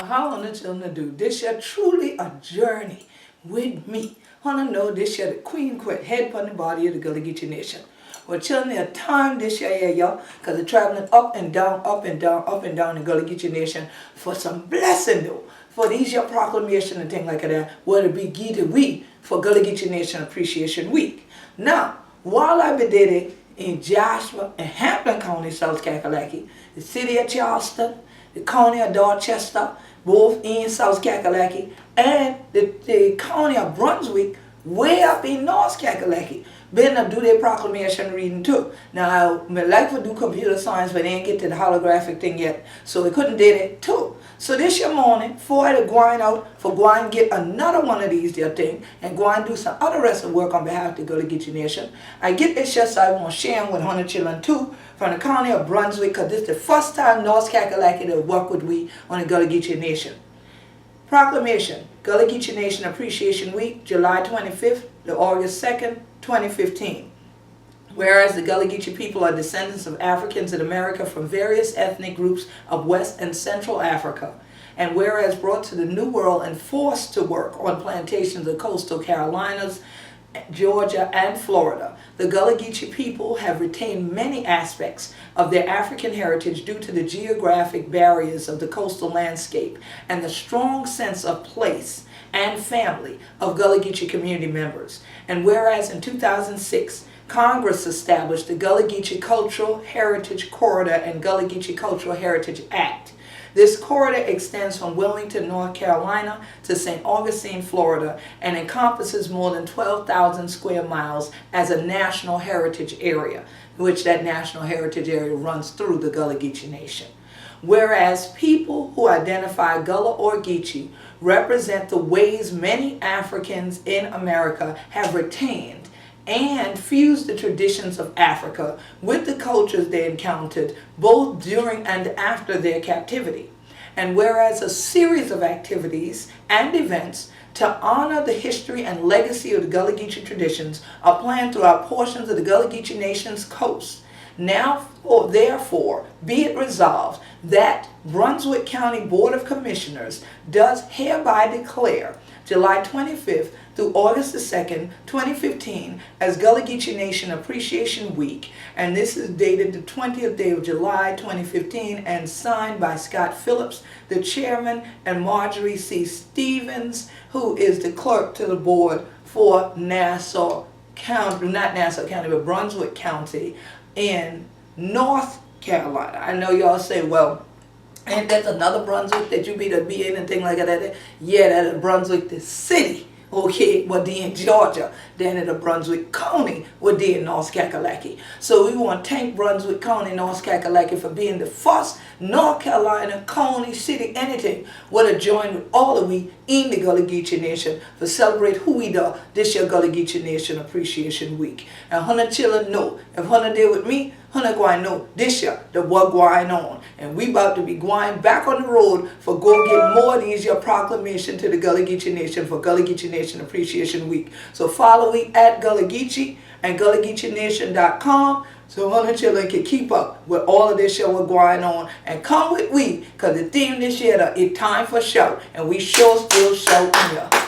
how on the children do. This year truly a journey with me. Wanna know this year the Queen Quet, head upon the body of the Gullah Geechee Nation. Well, children, a time this year, yeah, y'all, because they're traveling up and down, up and down, up and down the Gullah Geechee Nation for some blessing, though. For these your proclamation and things like that, where it be Geechee week for Gullah Geechee Nation Appreciation Week. Now, while I did it in Jasper and Hampton County, South Kakalaki, the city of Charleston, the county of Dorchester, both in South Kakalaki, and the county of Brunswick, way up in North Kakalaki, been to do their proclamation reading too. Now, I like to do computer science, but they ain't get to the holographic thing yet, so we couldn't do it too. So this your morning, before I going out, for going get another one of these dear thing, and go and do some other rest of work on behalf of the Gullah Geechee Nation, I get this just so I want to share them with 100 children too, from the county of Brunswick, because this is the first time North Kakalaki to work with we on the Gullah Geechee Nation. Proclamation, Gullah Geechee Nation Appreciation Week, July 25th to August 2nd, 2015. Whereas the Gullah Geechee people are descendants of Africans in America from various ethnic groups of West and Central Africa, and whereas brought to the New World and forced to work on plantations of coastal Carolinas, Georgia, and Florida, the Gullah Geechee people have retained many aspects of their African heritage due to the geographic barriers of the coastal landscape and the strong sense of place and family of Gullah Geechee community members. And whereas in 2006, Congress established the Gullah Geechee Cultural Heritage Corridor and Gullah Geechee Cultural Heritage Act. This corridor extends from Wilmington, North Carolina to St. Augustine, Florida, and encompasses more than 12,000 square miles as a national heritage area, which that national heritage area runs through the Gullah Geechee Nation. Whereas people who identify Gullah or Geechee represent the ways many Africans in America have retained and fused the traditions of Africa with the cultures they encountered both during and after their captivity. And whereas a series of activities and events to honor the history and legacy of the Gullah Geechee traditions are planned throughout portions of the Gullah Geechee Nation's coast. Now, therefore, be it resolved that Brunswick County Board of Commissioners does hereby declare July 25th through August the 2nd, 2015 as Gullah Geechee Nation Appreciation Week, and this is dated the 20th day of July 2015 and signed by Scott Phillips, the chairman, and Marjorie C. Stevens, who is the clerk to the board for Nassau County, not Nassau County, but Brunswick County in North Carolina. I know y'all say, well, and there's another Brunswick that you be in and things like that. Yeah, that's Brunswick, the city. Okay, well, they in Georgia, then in the Brunswick County, well, they in North Kakalaki. So we want to thank Brunswick County, North Kakalaki for being the first North Carolina county, city, anything, would have joined with all of we in the Gullah Geechee Nation for celebrate who we are this year Gullah Geechee Nation Appreciation Week. And 100 children know, if 100 there with me, 100 going know this year the what going on. And we about to be going back on the road for go get more of these your proclamation to the Gullah Geechee Nation for Gullah Geechee Nation Appreciation Week. So follow me at Gullah Geechee and GullahGeecheeNation.com so 100 children can keep up with all of this show going on. And come with we, because the theme this year is time for show. And we sure still show here.